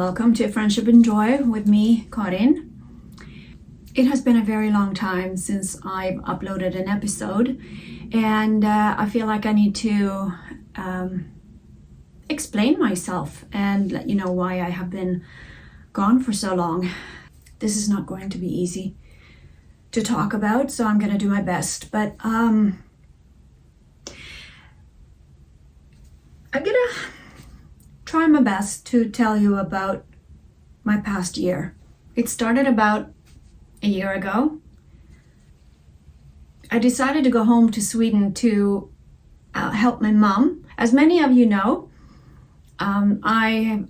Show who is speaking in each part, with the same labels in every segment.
Speaker 1: welcome to Friendship and Joy with me, Karin. It has been a very long time since I've uploaded an episode, and I feel like I need to explain myself and let you know why I have been gone for so long. This is not going to be easy to talk about, so I'm going to do my best, but I'm gonna try my best to tell you about my past year. It started about a year ago. I decided to go home to Sweden to help my mom. As many of you know, I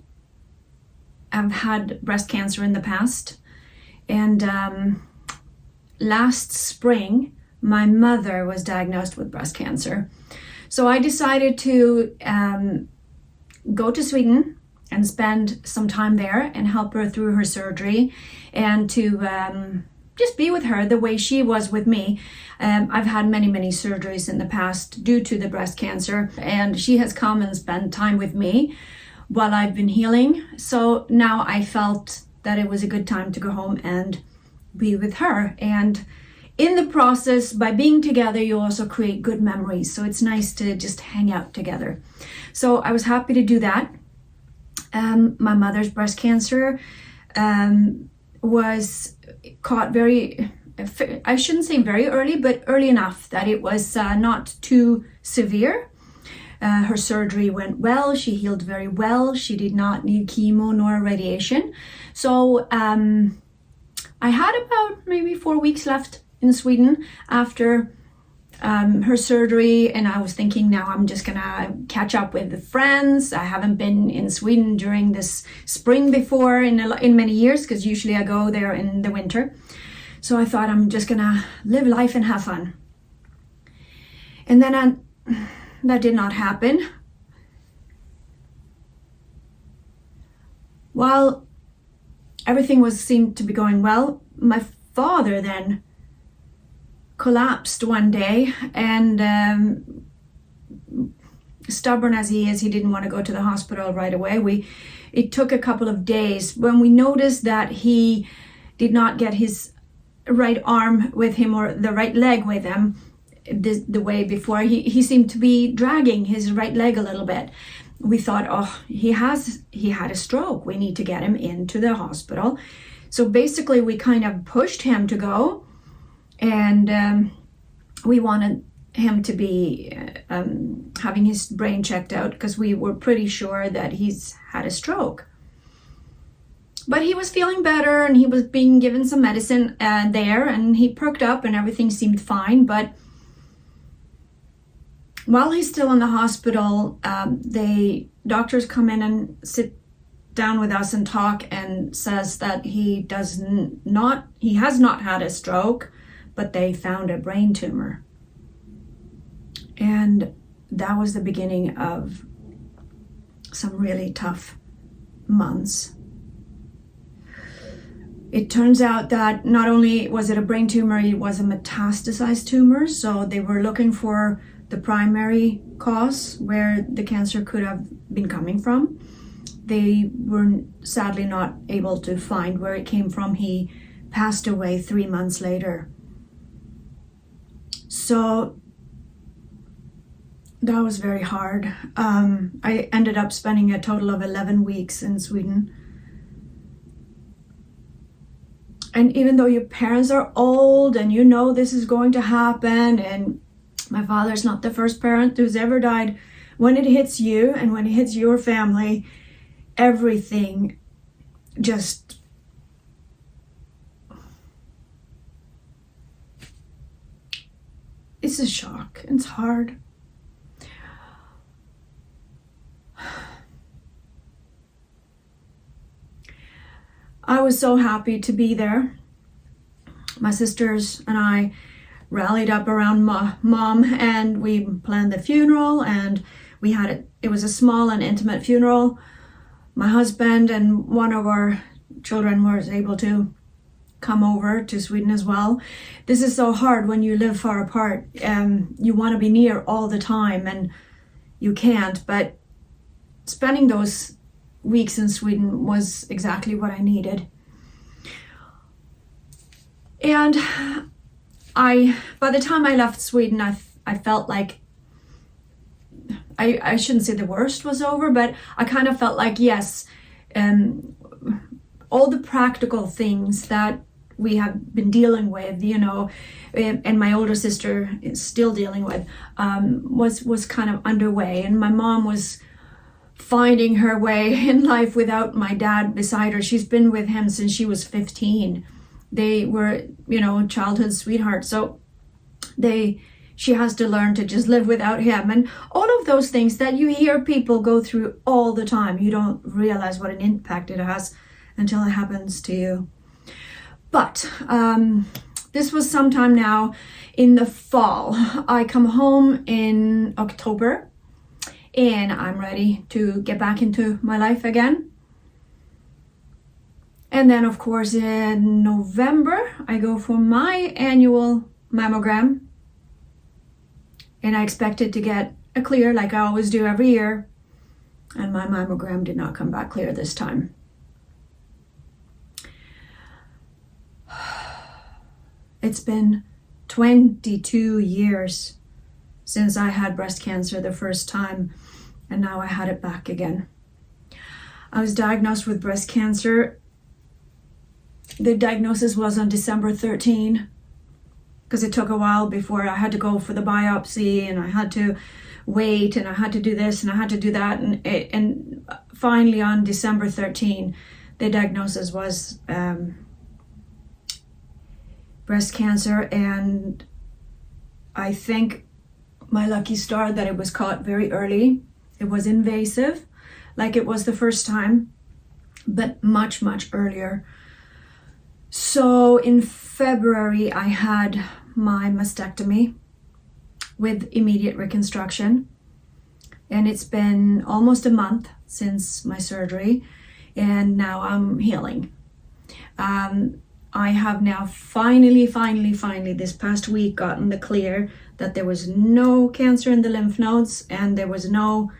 Speaker 1: have had breast cancer in the past, and last spring my mother was diagnosed with breast cancer. So I decided to go to Sweden and spend some time there and help her through her surgery, and to just be with her the way she was with me. I've had many surgeries in the past due to the breast cancer, and she has come and spent time with me while I've been healing. So now I felt that it was a good time to go home and be with her. And in the process, by being together, you also create good memories. So it's nice to just hang out together. So I was happy to do that. My mother's breast cancer was caught I shouldn't say very early, but early enough that it was not too severe. Her surgery went well. She healed very well. She did not need chemo nor radiation. So I had about maybe 4 weeks left in Sweden after her surgery, and I was thinking, now I'm just gonna catch up with the friends. I haven't been in Sweden during this spring before in many years, because usually I go there in the winter. So I thought, I'm just gonna live life and have fun. And then that did not happen. While everything seemed to be going well, my father then collapsed one day, and stubborn as he is, he didn't want to go to the hospital right away. It took a couple of days. When we noticed that he did not get his right arm with him or the right leg with him the way before, he seemed to be dragging his right leg a little bit. We thought, oh, he had a stroke. We need to get him into the hospital. So basically we kind of pushed him to go, and we wanted him to be having his brain checked out, because we were pretty sure that he's had a stroke. But he was feeling better, and he was being given some medicine there, and he perked up and everything seemed fine. But while he's still in the hospital, the doctors come in and sit down with us and talk, and says that he has not had a stroke, but they found a brain tumor. And that was the beginning of some really tough months. It turns out that not only was it a brain tumor, it was a metastasized tumor. So they were looking for the primary cause where the cancer could have been coming from. They were sadly not able to find where it came from. He passed away 3 months later. So that was very hard. I ended up spending a total of 11 weeks in Sweden. And even though your parents are old and you know this is going to happen, and my father's not the first parent who's ever died, when it hits you and when it hits your family, everything just it's a shock. It's hard. I was so happy to be there. My sisters and I rallied up around mom, and we planned the funeral, and it was a small and intimate funeral. My husband and one of our children was able to come over to Sweden as well. This is so hard when you live far apart. You want to be near all the time, and you can't. But spending those weeks in Sweden was exactly what I needed. And by the time I left Sweden, I felt like, I shouldn't say the worst was over, but I kind of felt like, yes, all the practical things that we have been dealing with, and my older sister is still dealing with, was kind of underway. And my mom was finding her way in life without my dad beside her. She's been with him since she was 15. They were, childhood sweethearts. So she has to learn to just live without him. And all of those things that you hear people go through all the time, you don't realize what an impact it has until it happens to you. But this was sometime now in the fall. I come home in October and I'm ready to get back into my life again. And then, of course, in November, I go for my annual mammogram. And I expected to get a clear like I always do every year. And my mammogram did not come back clear this time. It's been 22 years since I had breast cancer the first time, and now I had it back again. I was diagnosed with breast cancer. The diagnosis was on December 13, because it took a while before I had to go for the biopsy, and I had to wait, and I had to do this, and I had to do that, and finally on December 13, the diagnosis was breast cancer. And I think my lucky star that it was caught very early. It was invasive, like it was the first time, but much, much earlier. So in February, I had my mastectomy with immediate reconstruction. And it's been almost a month since my surgery, and now I'm healing. I have now finally, this past week gotten the clear that there was no cancer in the lymph nodes and there was no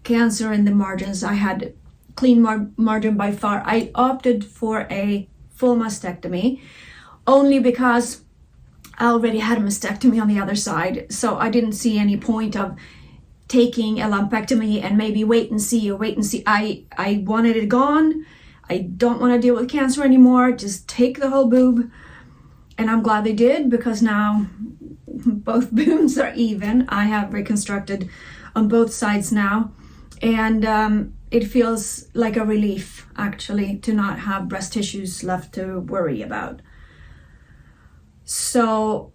Speaker 1: cancer in the margins. I had clean margin by far. I opted for a full mastectomy only because I already had a mastectomy on the other side. So I didn't see any point of taking a lumpectomy and maybe wait and see. I wanted it gone. I don't want to deal with cancer anymore. Just take the whole boob. And I'm glad they did, because now both boobs are even. I have reconstructed on both sides now. And it feels like a relief, actually, to not have breast tissues left to worry about. So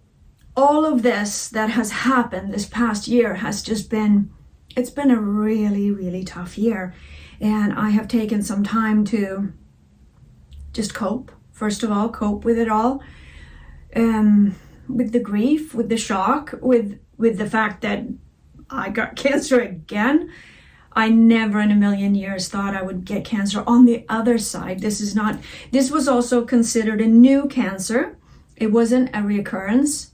Speaker 1: all of this that has happened this past year has just been, it's been a really, really tough year. And I have taken some time to just cope. First of all, cope with it all. With the grief, with the shock, with the fact that I got cancer again. I never in a million years thought I would get cancer on the other side. This was also considered a new cancer. It wasn't a reoccurrence.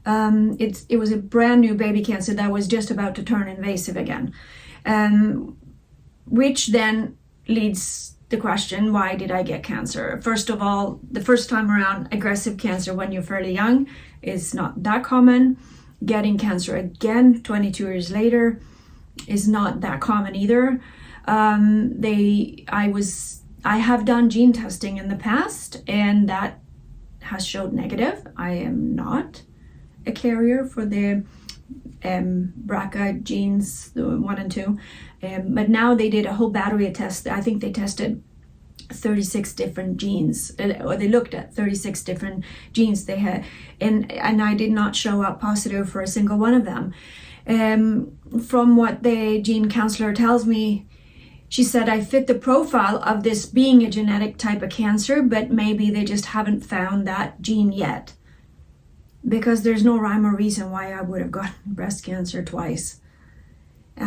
Speaker 1: It was a brand new baby cancer that was just about to turn invasive again. Which then leads the question, why did I get cancer? First of all, the first time around, aggressive cancer when you're fairly young is not that common. Getting cancer again 22 years later is not that common either. I have done gene testing in the past, and that has showed negative. I am not a carrier for the BRCA genes, the 1 and 2. But now they did a whole battery of tests. I think they tested 36 different genes, or they looked at 36 different genes they had, and I did not show up positive for a single one of them. From what the gene counselor tells me, she said I fit the profile of this being a genetic type of cancer, but maybe they just haven't found that gene yet. Because there's no rhyme or reason why I would have gotten breast cancer twice. We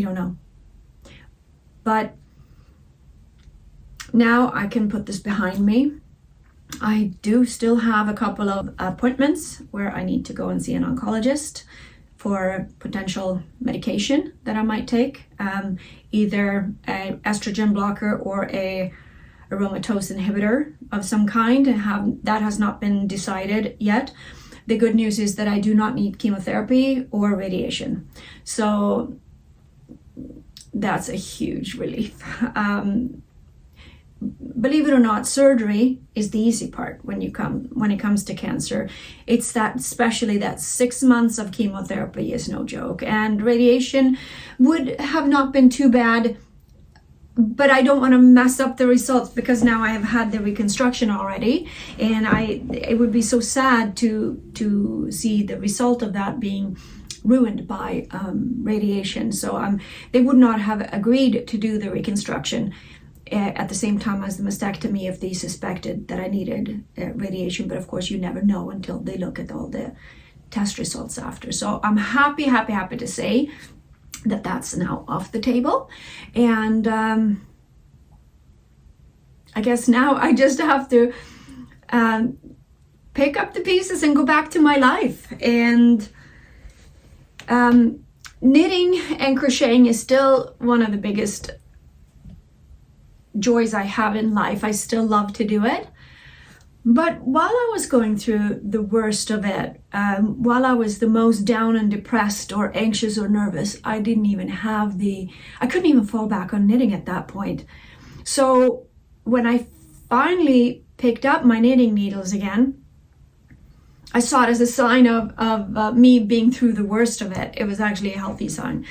Speaker 1: don't know. But now I can put this behind me. I do still have a couple of appointments where I need to go and see an oncologist for potential medication that I might take, either an estrogen blocker or a aromatase inhibitor of some kind. That has not been decided yet. The good news is that I do not need chemotherapy or radiation. So that's a huge relief. Believe it or not, surgery is the easy part when it comes to cancer. It's that, especially that 6 months of chemotherapy is no joke. And radiation would have not been too bad, but I don't want to mess up the results, because now I have had the reconstruction already, and it would be so sad to see the result of that being ruined by radiation. So they would not have agreed to do the reconstruction at the same time as the mastectomy if they suspected that I needed radiation. But of course, you never know until they look at all the test results after. So I'm happy to say that that's now off the table. And I guess now I just have to pick up the pieces and go back to my life. And knitting and crocheting is still one of the biggest joys I have in life. I still love to do it. But while I was going through the worst of it, while I was the most down and depressed or anxious or nervous, I couldn't even fall back on knitting at that point. So when I finally picked up my knitting needles again, I saw it as a sign of me being through the worst of it. It was actually a healthy sign.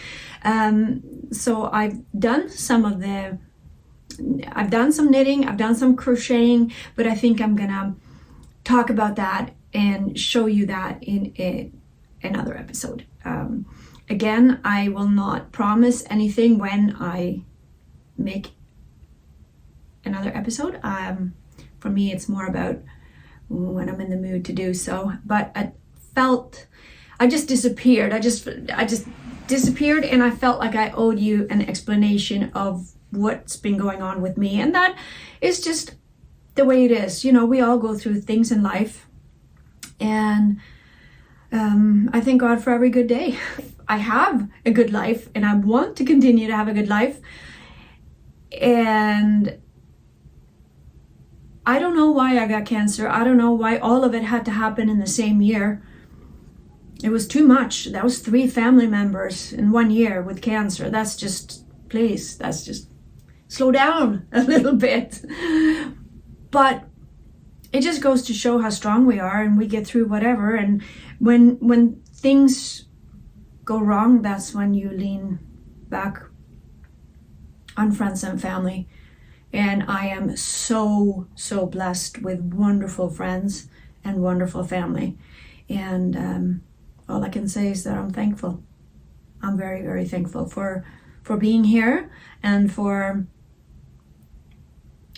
Speaker 1: So I've done some knitting, I've done some crocheting, but I think I'm gonna talk about that and show you that in another episode. Again, I will not promise anything when I make another episode. For me, it's more about when I'm in the mood to do so. But I just disappeared. I just disappeared, and I felt like I owed you an explanation of what's been going on with me. And that is just the way it is. You know, we all go through things in life, and I thank God for every good day. I have a good life, and I want to continue to have a good life. And I don't know why I got cancer. I don't know why all of it had to happen in the same year. It was too much. That was 3 family members in 1 year with cancer. That's just slow down a little bit. But it just goes to show how strong we are, and we get through whatever. And when things go wrong, that's when you lean back on friends and family. And I am so blessed with wonderful friends and wonderful family. And all I can say is that I'm thankful. I'm very, very thankful for being here, and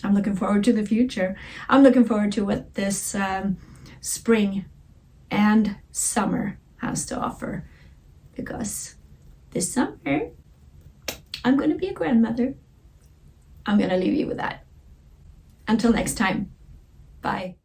Speaker 1: I'm looking forward to the future. I'm looking forward to what this spring and summer has to offer, because this summer I'm going to be a grandmother. I'm going to leave you with that. Until next time, bye.